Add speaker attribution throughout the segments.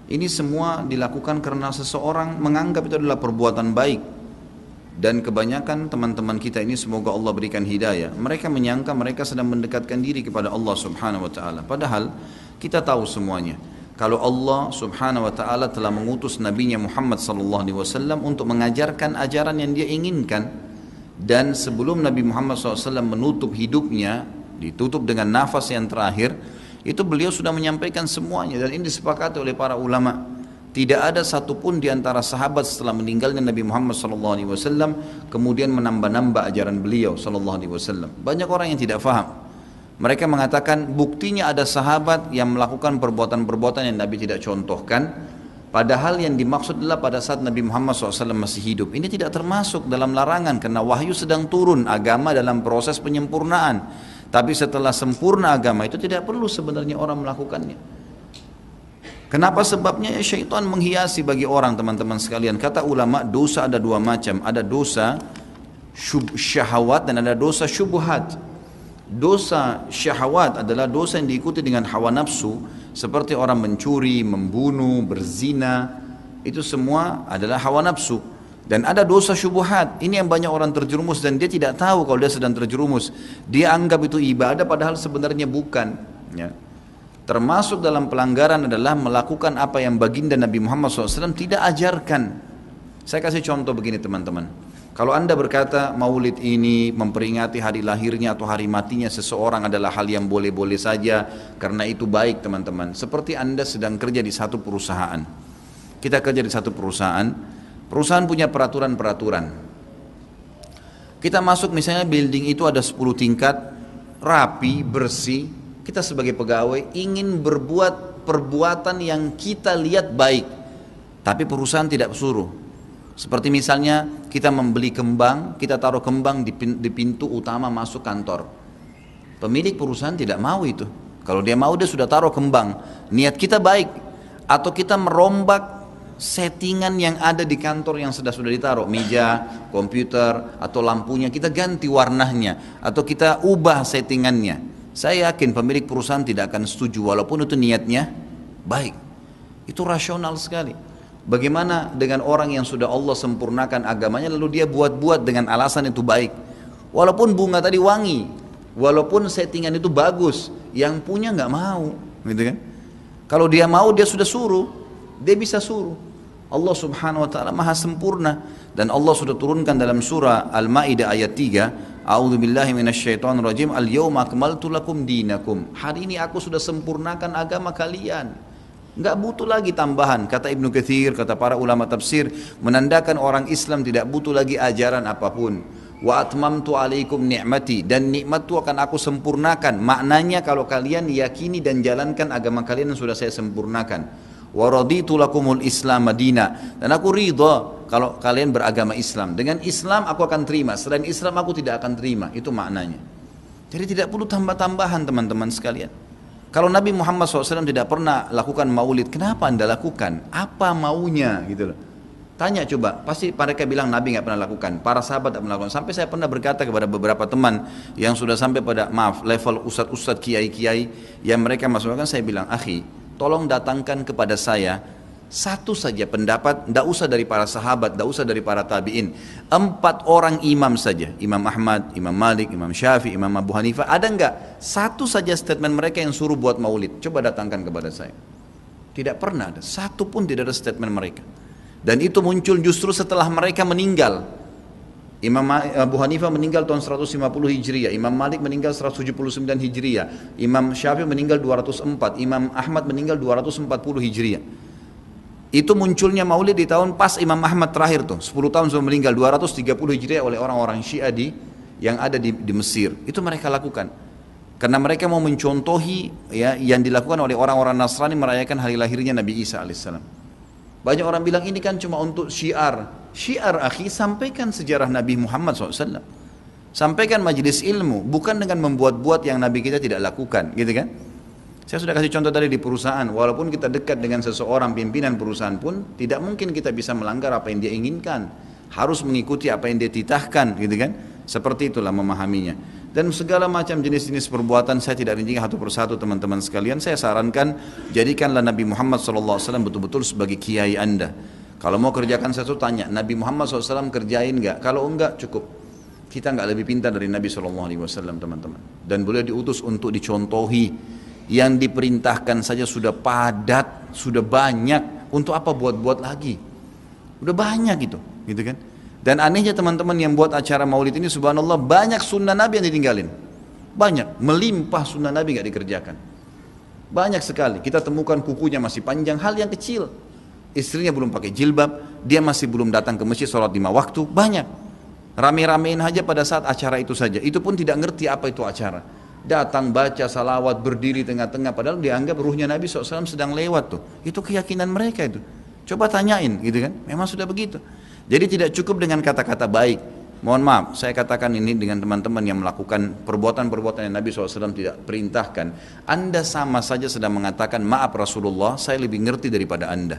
Speaker 1: Ini semua dilakukan karena seseorang menganggap itu adalah perbuatan baik. Dan kebanyakan teman-teman kita ini semoga Allah berikan hidayah. Mereka menyangka mereka sedang mendekatkan diri kepada Allah Subhanahu wa taala. Padahal kita tahu semuanya. Kalau Allah Subhanahu wa taala telah mengutus nabinya Muhammad sallallahu alaihi wasallam untuk mengajarkan ajaran yang dia inginkan, dan sebelum Nabi Muhammad SAW menutup hidupnya, ditutup dengan nafas yang terakhir, itu beliau sudah menyampaikan semuanya, dan ini disepakati oleh para ulama. Tidak ada satupun di antara sahabat setelah meninggalnya Nabi Muhammad SAW kemudian menambah-nambah ajaran beliau SAW. Banyak orang yang tidak faham. Mereka mengatakan buktinya ada sahabat yang melakukan perbuatan-perbuatan yang Nabi tidak contohkan, padahal yang dimaksud adalah pada saat Nabi Muhammad SAW masih hidup. Ini tidak termasuk dalam larangan karena wahyu sedang turun, agama dalam proses penyempurnaan. Tapi setelah sempurna agama itu tidak perlu sebenarnya orang melakukannya. Kenapa sebabnya? Ya, syaitan menghiasi bagi orang, teman-teman sekalian. Kata ulama, dosa ada dua macam. Ada dosa syahwat dan ada dosa syubhat. Dosa syahwat adalah dosa yang diikuti dengan hawa nafsu, seperti orang mencuri, membunuh, berzina. Itu semua adalah hawa nafsu. Dan ada dosa syubhat. Ini yang banyak orang terjerumus dan dia tidak tahu kalau dia sedang terjerumus. Dia anggap itu ibadah padahal sebenarnya bukan. Ya. Termasuk dalam pelanggaran adalah melakukan apa yang baginda Nabi Muhammad SAW tidak ajarkan. Saya kasih contoh begini teman-teman. Kalau anda berkata maulid ini memperingati hari lahirnya atau hari matinya seseorang adalah hal yang boleh-boleh saja karena itu baik teman-teman. Seperti anda sedang kerja di satu perusahaan. Kita kerja di satu perusahaan. Perusahaan punya peraturan-peraturan. Kita masuk misalnya building itu ada 10 tingkat, rapi, bersih. Kita sebagai pegawai ingin berbuat perbuatan yang kita lihat baik, tapi perusahaan tidak suruh. Seperti misalnya kita membeli kembang, kita taruh kembang di pintu utama masuk kantor. Pemilik perusahaan tidak mau itu. Kalau dia mau dia sudah taruh kembang. Niat kita baik. Atau kita merombak settingan yang ada di kantor yang sudah ditaruh, meja, komputer, atau lampunya kita ganti warnanya, atau kita ubah settingannya. Saya yakin pemilik perusahaan tidak akan setuju walaupun itu niatnya baik. Itu rasional sekali. Bagaimana dengan orang yang sudah Allah sempurnakan agamanya lalu dia buat-buat dengan alasan itu baik. Walaupun bunga tadi wangi, walaupun settingan itu bagus, yang punya nggak mau, gitu kan? Kalau dia mau dia sudah suruh, dia bisa suruh. Allah Subhanahu wa taala Maha sempurna dan Allah sudah turunkan dalam surah Al-Maidah ayat 3, A'udzubillahi minasyaitonirrajim, al-yauma akmaltu lakum dinakum. Hari ini aku sudah sempurnakan agama kalian. Enggak butuh lagi tambahan. Kata Ibnu Katsir, kata para ulama tafsir, menandakan orang Islam tidak butuh lagi ajaran apapun. Wa atmamtu alaikum ni'mati, dan nikmatku akan aku sempurnakan. Maknanya kalau kalian yakini dan jalankan agama kalian yang sudah saya sempurnakan. Wa raditu lakumul Islam madina, dan aku ridha kalau kalian beragama Islam. Dengan Islam aku akan terima, selain Islam aku tidak akan terima. Itu maknanya. Jadi tidak perlu tambah-tambahan teman-teman sekalian. Kalau Nabi Muhammad SAW tidak pernah lakukan maulid, kenapa anda lakukan? Apa maunya gitu loh. Tanya coba, pasti mereka bilang Nabi nggak pernah lakukan, para sahabat tidak pernah lakukan. Sampai saya pernah berkata kepada beberapa teman yang sudah sampai pada level ustadz-ustadz, kiai-kiai yang mereka masukkan, saya bilang, akhi, tolong datangkan kepada saya satu saja pendapat, tidak usah dari para sahabat, tidak usah dari para tabi'in, 4 orang imam saja, Imam Ahmad, Imam Malik, Imam Syafi'i, Imam Abu Hanifah, ada enggak satu saja statement mereka yang suruh buat maulid? Coba datangkan kepada saya. Tidak pernah ada, satu pun tidak ada statement mereka. Dan itu muncul justru setelah mereka meninggal. Imam Abu Hanifah meninggal tahun 150 Hijriah, Imam Malik meninggal 179 Hijriah, Imam Syafi'i meninggal 204, Imam Ahmad meninggal 240 Hijriah. Itu munculnya maulid di tahun pas Imam Ahmad terakhir tuh, 10 tahun sebelum meninggal, 230 Hijriah, oleh orang-orang Syiah yang ada di Mesir. Itu mereka lakukan. Karena mereka mau mencontohi ya, yang dilakukan oleh orang-orang Nasrani merayakan hari lahirnya Nabi Isa alaihissalam. Banyak orang bilang ini kan cuma untuk syiar. Syiar akhi, sampaikan sejarah Nabi Muhammad SAW. Sampaikan majelis ilmu, bukan dengan membuat-buat yang Nabi kita tidak lakukan, gitu kan? Saya sudah kasih contoh tadi di perusahaan, walaupun kita dekat dengan seseorang pimpinan perusahaan pun, tidak mungkin kita bisa melanggar apa yang dia inginkan. Harus mengikuti apa yang dia titahkan, gitu kan? Seperti itulah memahaminya. Dan segala macam jenis-jenis perbuatan saya tidak rinci satu persatu teman-teman sekalian. Saya sarankan jadikanlah Nabi Muhammad SAW betul-betul sebagai kiai Anda. Kalau mau kerjakan sesuatu tanya, Nabi Muhammad SAW kerjain nggak? Kalau enggak cukup. Kita nggak lebih pintar dari Nabi SAW teman-teman. Dan boleh diutus untuk dicontohi. Yang diperintahkan saja sudah padat, sudah banyak. Untuk apa buat-buat lagi? Udah banyak gitu kan? Dan anehnya teman-teman yang buat acara maulid ini subhanallah banyak sunnah Nabi yang ditinggalin. Banyak, melimpah sunnah Nabi gak dikerjakan. Banyak sekali, kita temukan kukunya masih panjang, hal yang kecil. Istrinya belum pakai jilbab, dia masih belum datang ke masjid sholat 5 waktu, banyak. Rame-ramein aja pada saat acara itu saja, itu pun tidak ngerti apa itu acara. Datang baca salawat, berdiri tengah-tengah, padahal dianggap ruhnya Nabi SAW sedang lewat tuh. Itu keyakinan mereka itu. Coba tanyain gitu kan, memang sudah begitu. Jadi tidak cukup dengan kata-kata baik. Mohon maaf, saya katakan ini dengan teman-teman yang melakukan perbuatan-perbuatan yang Nabi SAW tidak perintahkan. Anda sama saja sedang mengatakan, maaf Rasulullah, saya lebih ngerti daripada Anda.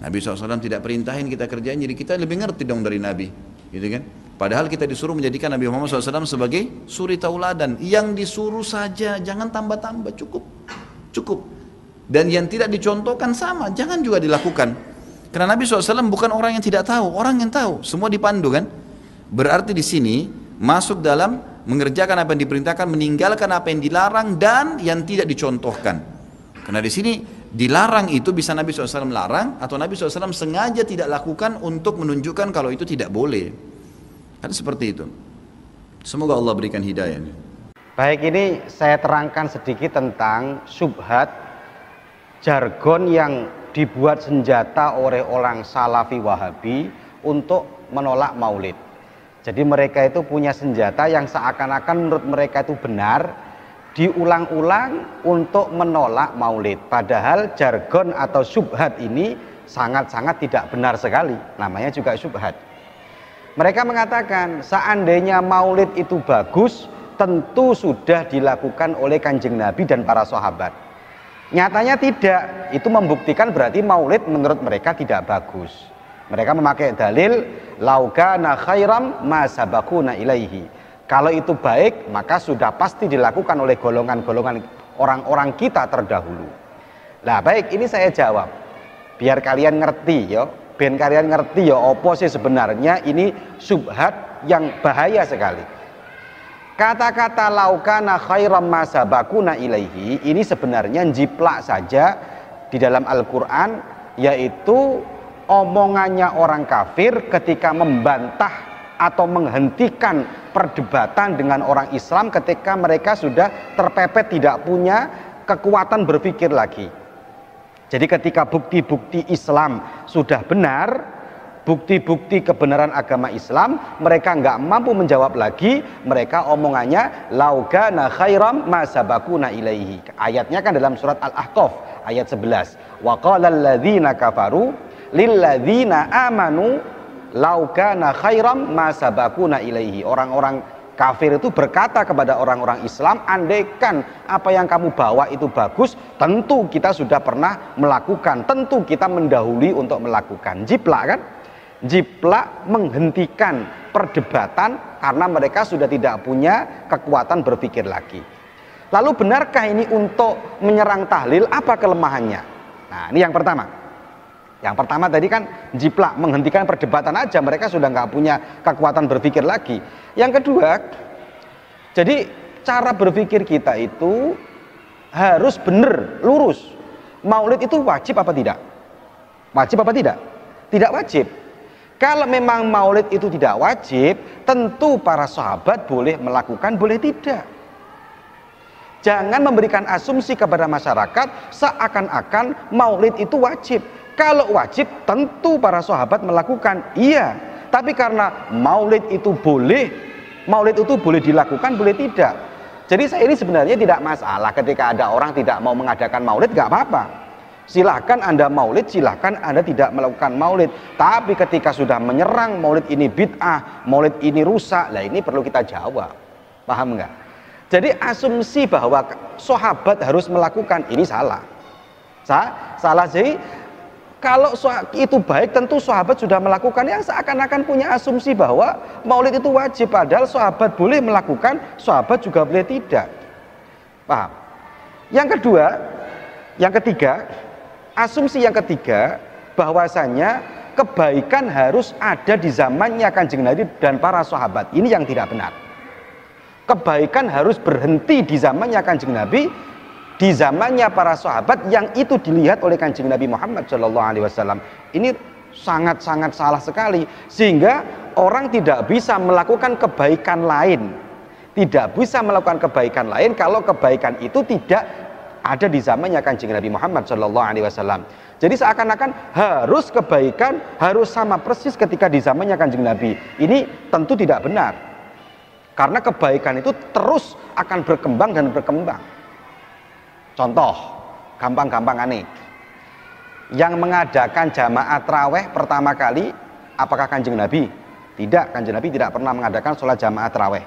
Speaker 1: Nabi SAW tidak perintahin kita kerjain, jadi kita lebih ngerti dong dari Nabi. Gitu kan? Padahal kita disuruh menjadikan Nabi Muhammad SAW sebagai suri tauladan. Yang disuruh saja, jangan tambah-tambah, cukup. Cukup. Dan yang tidak dicontohkan sama, jangan juga dilakukan. Karena Nabi SAW bukan orang yang tidak tahu, orang yang tahu, semua dipandu kan. Berarti di sini masuk dalam mengerjakan apa yang diperintahkan, meninggalkan apa yang dilarang dan yang tidak dicontohkan. Karena di sini dilarang itu bisa Nabi SAW larang atau Nabi SAW sengaja tidak lakukan untuk menunjukkan kalau itu tidak boleh. Kan seperti itu. Semoga Allah berikan hidayah.
Speaker 2: Baik, ini saya terangkan sedikit tentang syubhat jargon yang dibuat senjata oleh orang Salafi Wahabi untuk menolak maulid. Jadi mereka itu punya senjata yang seakan-akan menurut mereka itu benar, diulang-ulang untuk menolak maulid. Padahal jargon atau syubhat ini sangat-sangat tidak benar sekali, namanya juga syubhat. Mereka mengatakan seandainya maulid itu bagus, tentu sudah dilakukan oleh Kanjeng Nabi dan para sahabat. Nyatanya tidak, itu membuktikan berarti maulid menurut mereka tidak bagus. Mereka memakai dalil laukana khairam ma sabaquna ilaihi. Kalau itu baik, maka sudah pasti dilakukan oleh golongan-golongan orang-orang kita terdahulu. Nah, baik, ini saya jawab. Biar kalian ngerti ya, ben kalian ngerti ya apa sih sebenarnya ini syubhat yang bahaya sekali. Kata-kata laukana khairam ma sabaquna ilaihi ini sebenarnya jiplak saja di dalam Al-Qur'an, yaitu omongannya orang kafir ketika membantah atau menghentikan perdebatan dengan orang Islam ketika mereka sudah terpepet tidak punya kekuatan berpikir lagi. Jadi ketika bukti-bukti Islam sudah benar, bukti-bukti kebenaran agama Islam, mereka nggak mampu menjawab lagi, mereka omongannya laukana khairam ma sabaquna ilaihi. Ayatnya kan dalam surat Al-Ahqaf ayat 11. Wa qala alladzina kafaru lilladzina amanu laukana khairam ma sabaquna ilaihi. Orang-orang kafir itu berkata kepada orang-orang Islam, andaikan apa yang kamu bawa itu bagus, tentu kita sudah pernah melakukan, tentu kita mendahului untuk melakukan. Jiplak kan? Jiplak menghentikan perdebatan karena mereka sudah tidak punya kekuatan berpikir lagi. Lalu benarkah ini untuk menyerang tahlil? Apa kelemahannya? Nah, ini yang pertama. Yang pertama tadi kan jiplak menghentikan perdebatan aja, mereka sudah nggak punya kekuatan berpikir lagi. Yang kedua, jadi cara berpikir kita itu harus benar, lurus. Maulid itu wajib apa tidak? Wajib apa tidak? Tidak wajib. Kalau memang maulid itu tidak wajib, tentu para sahabat boleh melakukan, boleh tidak. Jangan memberikan asumsi kepada masyarakat seakan-akan maulid itu wajib. Kalau wajib, tentu para sahabat melakukan, iya. Tapi karena maulid itu boleh dilakukan, boleh tidak. Jadi saya ini sebenarnya tidak masalah ketika ada orang tidak mau mengadakan maulid, gak apa-apa. Silahkan Anda maulid, silahkan Anda tidak melakukan maulid. Tapi ketika sudah menyerang maulid ini bid'ah, maulid ini rusak, lah ini perlu kita jawab. Paham nggak? Jadi asumsi bahwa sahabat harus melakukan ini salah. Salah. Jadi Kalau itu baik, tentu sahabat sudah melakukan, yang seakan-akan punya asumsi bahwa maulid itu wajib, padahal sahabat boleh melakukan, sahabat juga boleh tidak. Paham? Yang kedua, yang ketiga, asumsi yang ketiga, bahwasanya kebaikan harus ada di zamannya Kanjeng Nabi dan para sahabat. Ini yang tidak benar. Kebaikan harus berhenti di zamannya Kanjeng Nabi, di zamannya para sahabat, yang itu dilihat oleh Kanjeng Nabi Muhammad SAW. Ini sangat-sangat salah sekali, sehingga orang tidak bisa melakukan kebaikan lain, tidak bisa melakukan kebaikan lain kalau kebaikan itu tidak ada di zamannya Kanjeng Nabi Muhammad SAW. Jadi seakan-akan harus kebaikan harus sama persis ketika di zamannya Kanjeng Nabi. Ini tentu tidak benar, karena kebaikan itu terus akan berkembang dan berkembang. Contoh, gampang-gampang aneh. Yang mengadakan jamaah taraweh pertama kali, apakah Kanjeng Nabi? Tidak, Kanjeng Nabi tidak pernah mengadakan sholat jamaah taraweh.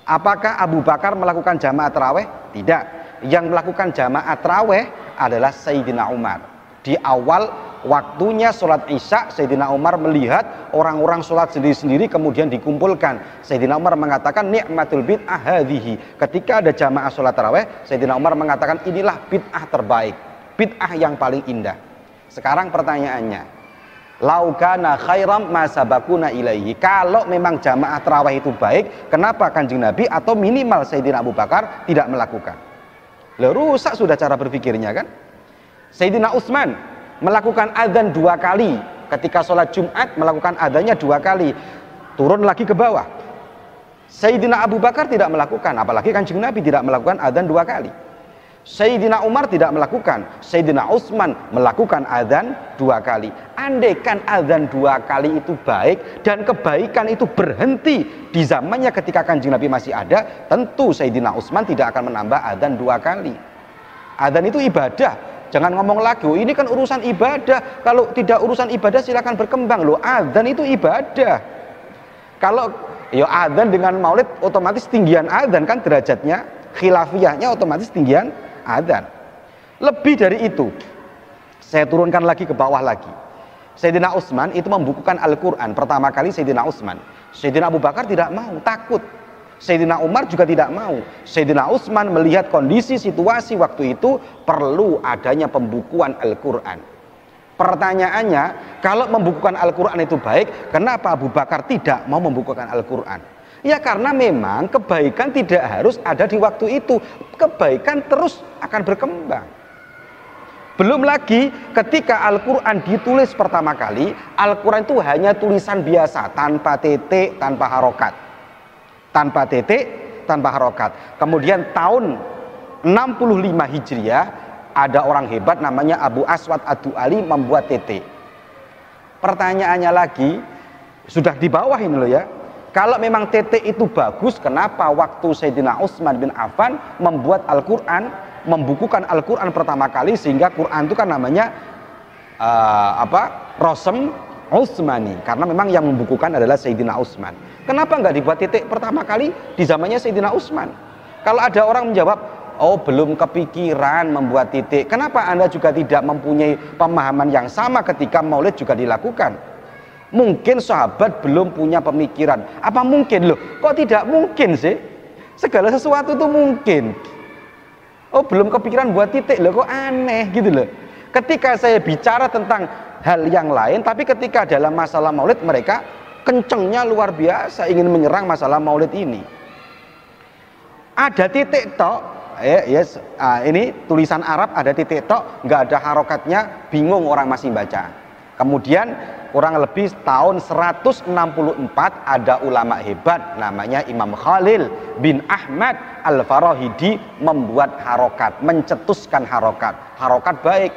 Speaker 2: Apakah Abu Bakar melakukan jamaah taraweh? Tidak. Yang melakukan jamaah taraweh adalah Sayyidina Umar. Di awal waktunya sholat isya, Sayyidina Umar melihat orang-orang sholat sendiri-sendiri, kemudian dikumpulkan. Sayyidina Umar mengatakan ni'matul bid'ah hadhihi. Ketika ada jamaah sholat taraweh, Sayyidina Umar mengatakan inilah bid'ah terbaik, bid'ah yang paling indah. Sekarang pertanyaannya, laukana khairam ma sabakuna ilaihi. Kalau memang jamaah taraweh itu baik, kenapa Kanjeng Nabi atau minimal Sayyidina Abu Bakar tidak melakukan? Loh, rusak sudah cara berpikirnya kan? Sayyidina Utsman melakukan adzan 2 kali, ketika sholat Jumat melakukan adzannya 2 kali, turun lagi ke bawah. Sayyidina Abu Bakar tidak melakukan, apalagi Kanjeng Nabi tidak melakukan adzan 2 kali. Sayyidina Umar tidak melakukan, Sayyidina Utsman melakukan adzan 2 kali. Andaikan adzan 2 kali itu baik dan kebaikan itu berhenti di zamannya ketika Kanjeng Nabi masih ada, tentu Sayyidina Utsman tidak akan menambah adzan 2 kali. Adzan itu ibadah. Jangan ngomong lagi, oh ini kan urusan ibadah. Kalau tidak urusan ibadah silakan berkembang. Loh, adzan itu ibadah. Kalau ya adzan dengan maulid otomatis tinggian adzan kan derajatnya, khilafiyahnya otomatis tinggian adzan. Lebih dari itu, saya turunkan lagi ke bawah lagi. Sayyidina Utsman itu membukukan Al-Quran pertama kali. Sayyidina Utsman, Sayyidina Abu Bakar tidak mau, takut. Sayyidina Umar juga tidak mau. Sayyidina Utsman melihat kondisi situasi waktu itu perlu adanya pembukuan Al-Quran. Pertanyaannya, kalau membukukan Al-Quran itu baik, kenapa Abu Bakar tidak mau membukukan Al-Quran? Ya karena memang kebaikan tidak harus ada di waktu itu. Kebaikan terus akan berkembang. Belum lagi ketika Al-Quran ditulis pertama kali, Al-Quran itu hanya tulisan biasa, tanpa titik, tanpa harokat. Tanpa titik, tanpa harokat. Kemudian tahun 65 Hijriah ada orang hebat namanya Abu Aswad Ad-Du'ali membuat titik. Pertanyaannya lagi, sudah di bawah ini loh ya. Kalau memang titik itu bagus, kenapa waktu Sayyidina Utsman bin Affan membuat Al-Quran, membukukan Al-Quran pertama kali, sehingga Quran itu kan namanya Rosem Utsmani, karena memang yang membukukan adalah Sayyidina Utsman. Kenapa nggak dibuat titik pertama kali di zamannya Sayyidina Utsman? Kalau ada orang menjawab, oh belum kepikiran membuat titik, kenapa Anda juga tidak mempunyai pemahaman yang sama ketika maulid juga dilakukan? Mungkin sahabat belum punya pemikiran. Apa mungkin? Loh, kok tidak mungkin sih? Segala sesuatu itu mungkin. Oh belum kepikiran buat titik, loh kok aneh gitu loh. Ketika saya bicara tentang hal yang lain, tapi ketika dalam masalah maulid mereka kencengnya luar biasa ingin menyerang masalah maulid ini. Ada titik tok, ini tulisan Arab ada titik tok, nggak ada harokatnya, bingung orang masih baca. Kemudian kurang lebih tahun 164 ada ulama hebat namanya Imam Khalil bin Ahmad Al-Farahidi membuat harokat, mencetuskan harokat. Harokat baik.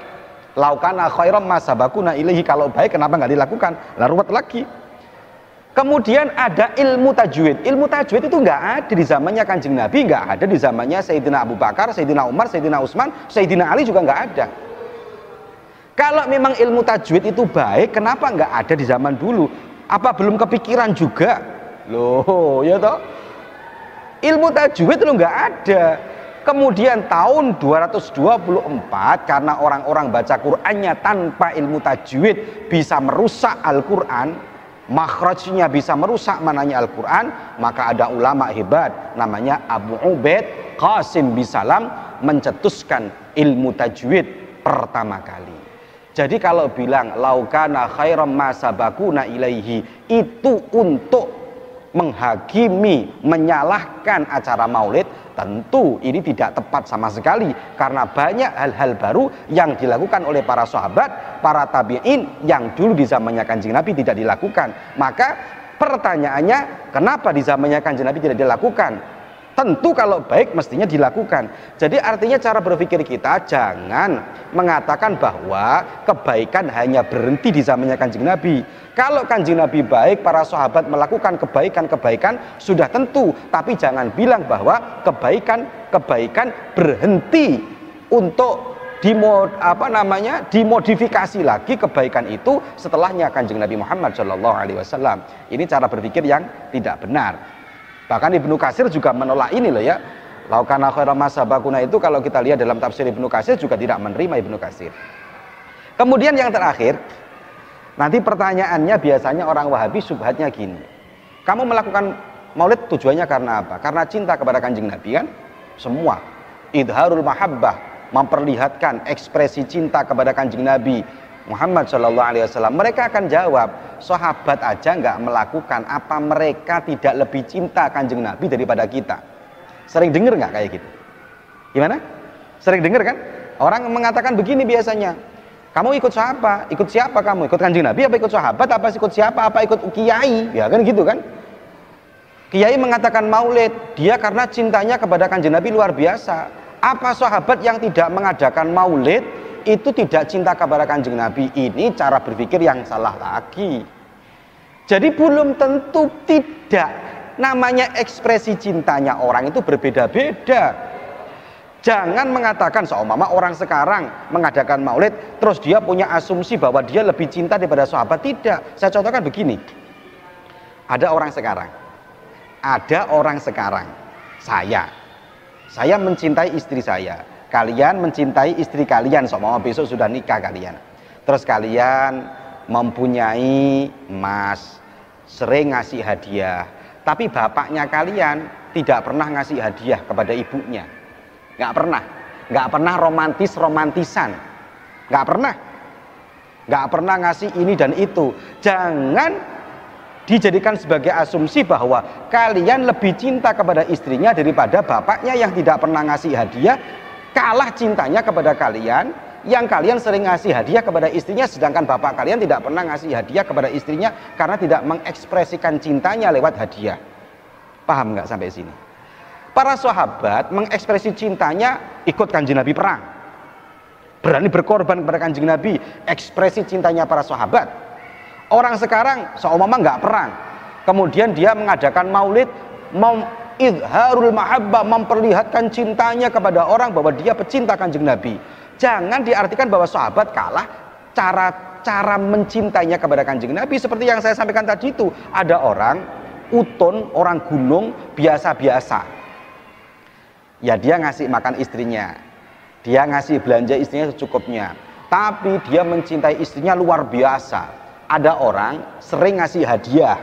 Speaker 2: Laukana khairam ma sabakuna ilaihi, kalau baik kenapa nggak dilakukan? Lah ruwet lagi. Kemudian ada ilmu tajwid. Ilmu tajwid itu nggak ada di zamannya Kanjeng Nabi, nggak ada di zamannya Sayyidina Abu Bakar, Sayyidina Umar, Sayyidina Utsman, Sayyidina Ali juga nggak ada. Kalau memang ilmu tajwid itu baik, kenapa nggak ada di zaman dulu? Apa belum kepikiran juga? Loh, ya toh? Ilmu tajwid itu nggak ada. Kemudian tahun 224 karena orang-orang baca Qur'annya tanpa ilmu tajwid bisa merusak Al-Qur'an, makhrajnya bisa merusak mananya Al-Qur'an, maka ada ulama hebat namanya Abu Ubaid Qasim Bisalam mencetuskan ilmu tajwid pertama kali. Jadi kalau bilang laukana khairam ma sabakuna ilaihi, itu untuk menghakimi, menyalahkan acara maulid, tentu ini tidak tepat sama sekali, karena banyak hal-hal baru yang dilakukan oleh para sahabat, para tabi'in yang dulu di zamannya Kanjeng Nabi tidak dilakukan. Maka pertanyaannya, kenapa di zamannya Kanjeng Nabi tidak dilakukan? Tentu kalau baik mestinya dilakukan. Jadi artinya cara berpikir kita jangan mengatakan bahwa kebaikan hanya berhenti di zamannya Kanjeng Nabi. Kalau Kanjeng Nabi baik, para sahabat melakukan kebaikan-kebaikan sudah tentu, tapi jangan bilang bahwa kebaikan berhenti untuk dimodifikasi lagi kebaikan itu setelahnya Kanjeng Nabi Muhammad SAW. Ini cara berpikir yang tidak benar. Bahkan Ibnu Katsir juga menolak ini loh ya. Laukana khairam ma sabakuna itu kalau kita lihat dalam tafsir Ibnu Katsir juga tidak menerima Ibnu Katsir. Kemudian yang terakhir, nanti pertanyaannya biasanya orang Wahabi subhatnya gini. Kamu melakukan maulid tujuannya karena apa? Karena cinta kepada Kanjeng Nabi kan? Semua. Idharul mahabbah, memperlihatkan ekspresi cinta kepada Kanjeng Nabi Muhammad SAW. Mereka akan jawab, sahabat aja nggak melakukan, apa mereka tidak lebih cinta Kanjeng Nabi daripada kita? Sering dengar nggak kayak gitu? Gimana? Sering dengar kan? Orang mengatakan begini biasanya, kamu ikut siapa? Ikut siapa kamu? Ikut Kanjeng Nabi apa ikut sahabat? Apa ikut siapa? Apa ikut kiai? Ya kan gitu kan? Kiai mengatakan maulid, dia karena cintanya kepada Kanjeng Nabi luar biasa. Apa sahabat yang tidak mengadakan maulid itu tidak cinta kepada Kanjeng Nabi? Ini cara berpikir yang salah lagi. Jadi belum tentu tidak. Namanya ekspresi cintanya orang itu berbeda-beda. Jangan mengatakan seumpama orang sekarang mengadakan maulid terus dia punya asumsi bahwa dia lebih cinta daripada sahabat. Tidak. Saya contohkan begini. Ada orang sekarang, saya mencintai istri saya, kalian mencintai istri kalian, seumpama besok sudah nikah kalian. Terus kalian mempunyai emas, sering ngasih hadiah, tapi bapaknya kalian tidak pernah ngasih hadiah kepada ibunya. Nggak pernah romantisan, nggak pernah ngasih ini dan itu. Jangan dijadikan sebagai asumsi bahwa kalian lebih cinta kepada istrinya daripada bapaknya yang tidak pernah ngasih hadiah, kalah cintanya kepada kalian yang kalian sering ngasih hadiah kepada istrinya, sedangkan bapak kalian tidak pernah ngasih hadiah kepada istrinya karena tidak mengekspresikan cintanya lewat hadiah. Paham nggak sampai sini? Para sahabat mengekspresi cintanya ikut Kanjeng Nabi perang, berani berkorban kepada Kanjeng Nabi, ekspresi cintanya para sahabat. Orang sekarang seumpama nggak perang, kemudian dia mengadakan maulid, idharul mahabbah, memperlihatkan cintanya kepada orang bahwa dia pecinta Kanjeng Nabi. Jangan diartikan bahwa sahabat kalah cara mencintainya kepada Kanjeng Nabi. Seperti yang saya sampaikan tadi itu, ada orang utun, orang gunung biasa-biasa. Ya dia ngasih makan istrinya, dia ngasih belanja istrinya secukupnya, tapi dia mencintai istrinya luar biasa. Ada orang sering ngasih hadiah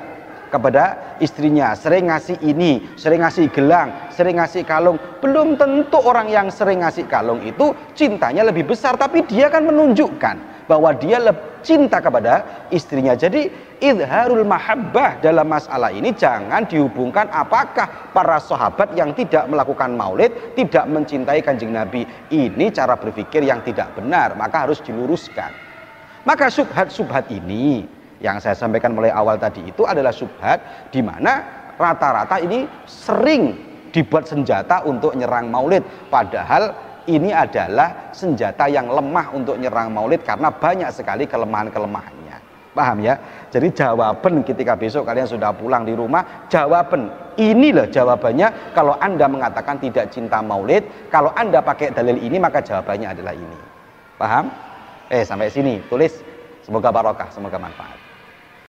Speaker 2: kepada istrinya, sering ngasih ini, sering ngasih gelang, sering ngasih kalung. Belum tentu orang yang sering ngasih kalung itu cintanya lebih besar, tapi dia kan menunjukkan bahwa dia cinta kepada istrinya. Jadi idharul mahabbah dalam masalah ini jangan dihubungkan apakah para sahabat yang tidak melakukan maulid tidak mencintai Kanjeng Nabi. Ini cara berpikir yang tidak benar, maka harus diluruskan. Maka subhat ini yang saya sampaikan mulai awal tadi itu adalah subhat di mana rata-rata ini sering dibuat senjata untuk nyerang maulid, padahal ini adalah senjata yang lemah untuk nyerang maulid karena banyak sekali kelemahan-kelemahannya. Paham ya? Jadi jawaban ketika besok kalian sudah pulang di rumah, inilah jawabannya. Kalau Anda mengatakan tidak cinta maulid, kalau Anda pakai dalil ini, maka jawabannya adalah ini. Paham? Sampai sini tulis, semoga barokah, semoga manfaat.